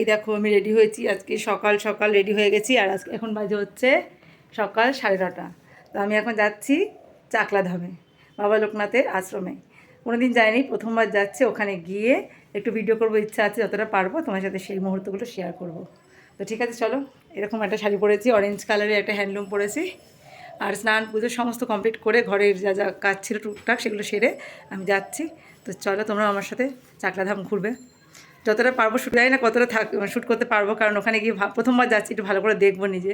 এই দেখো আমি রেডি হয়েছি, আজকে সকাল সকাল রেডি হয়ে গেছি। আর আজকে এখন বাজে হচ্ছে সকাল 9:30। তো আমি এখন যাচ্ছি চাকলা ধামে, বাবা লোকনাথের আশ্রমে। কোনোদিন যাইনি, প্রথমবার যাচ্ছি। ওখানে গিয়ে একটু ভিডিও করবো, ইচ্ছা আছে যতটা পারবো তোমার সাথে সেই মুহূর্তগুলো শেয়ার করব। তো ঠিক আছে চলো। এরকম একটা শাড়ি পরেছি, অরেঞ্জ কালারের একটা হ্যান্ডলুম পরেছি। আর স্নান পুজো সমস্ত কমপ্লিট করে ঘরের যা যা কাজ ছিল টুকটাক সেগুলো সেরে আমি যাচ্ছি। তো চলো তোমরা আমার সাথে চাকলা ধাম ঘুরবে। যতটা পারবো শ্যুট, জানি না কতটা শ্যুট করতে পারবো, কারণ ওখানে গিয়ে প্রথমবার যাচ্ছি, একটু ভালো করে দেখবো নিজে।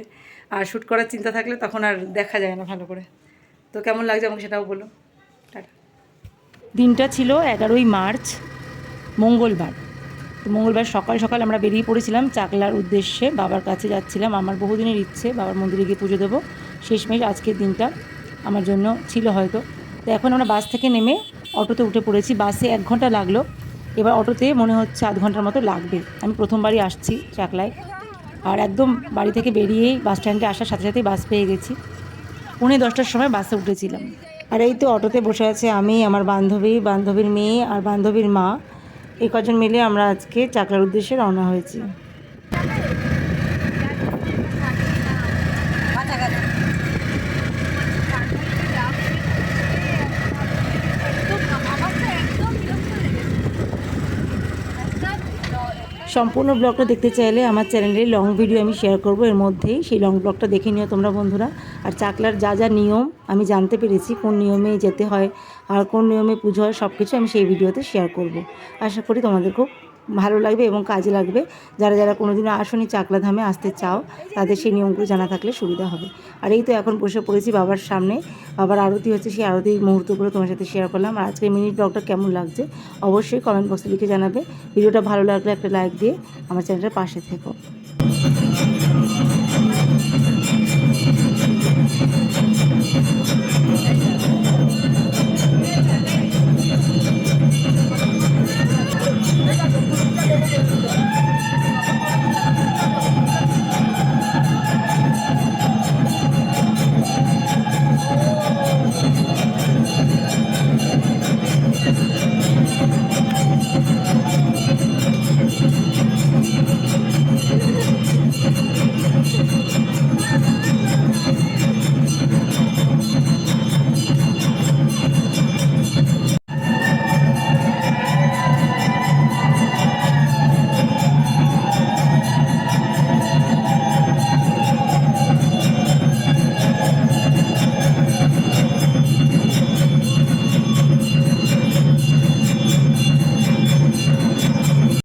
আর শ্যুট করার চিন্তা থাকলে তখন আর দেখা যায় না ভালো করে। তো কেমন লাগছে আমাকে সেটাও বলো। টাটা। দিনটা ছিল 11ই মার্চ, মঙ্গলবার। তো মঙ্গলবার সকাল সকাল আমরা বেরিয়ে পড়েছিলাম চাকলার উদ্দেশ্যে। বাবার কাছে যাচ্ছিলাম, আমার বহুদিনের ইচ্ছে বাবার মন্দিরে গিয়ে পুজো দেবো। শেষমেশ আজকের দিনটা আমার জন্য ছিল হয়তো। তো এখন আমরা বাস থেকে নেমে অটোতে উঠে পড়েছি। বাসে 1 ঘন্টা লাগলো, এবার অটোতে মনে হচ্ছে আধ ঘন্টার মতো লাগবে। আমি প্রথমবারই আসছি চাকলায়। আর একদম বাড়ি থেকে বেরিয়েই বাস স্ট্যান্ডে আসার সাথে সাথেই বাস পেয়ে গেছি। 9:45টার সময় বাসে উঠেছিলাম। আর এই তো অটোতে বসে আছে আমি, আমার বান্ধবী, বান্ধবীর মেয়ে আর বান্ধবীর মা। এই কজন মিলে আমরা আজকে চাকলার উদ্দেশ্যে রওনা হয়েছি। সম্পূর্ণ ব্লগটা দেখতে চাইলে আমার চ্যানেলে লং ভিডিও আমি শেয়ার করব এর মধ্যেই, সেই লং ব্লগটা দেখে নিও তোমরা বন্ধুরা। আর চাকলার যা যা নিয়ম আমি জানতে পেরেছি, কোন নিয়মে যেতে হয় আর কোন নিয়মে পুজো হয়, সব কিছু আমি সেই ভিডিওতে শেয়ার করব। আশা করি তোমাদের খুব ভালো লাগবে এবং কাজে লাগবে। যারা যারা কোনোদিনও আসনি চাকলা ধামে, আসতে চাও, তাদের সেই নিয়মগুলো জানা থাকলে সুবিধা হবে। আর এই তো এখন বসে পড়েছি বাবার সামনে, বাবার আরতি হচ্ছে, সেই আরতির মুহূর্তগুলো তোমার সাথে শেয়ার করলাম। আর আজকের মিনি ব্লগটা কেমন লাগছে অবশ্যই কমেন্ট বক্সে লিখে জানাবে। ভিডিওটা ভালো লাগলে একটা লাইক দিয়ে আমার চ্যানেলের পাশে থেকো।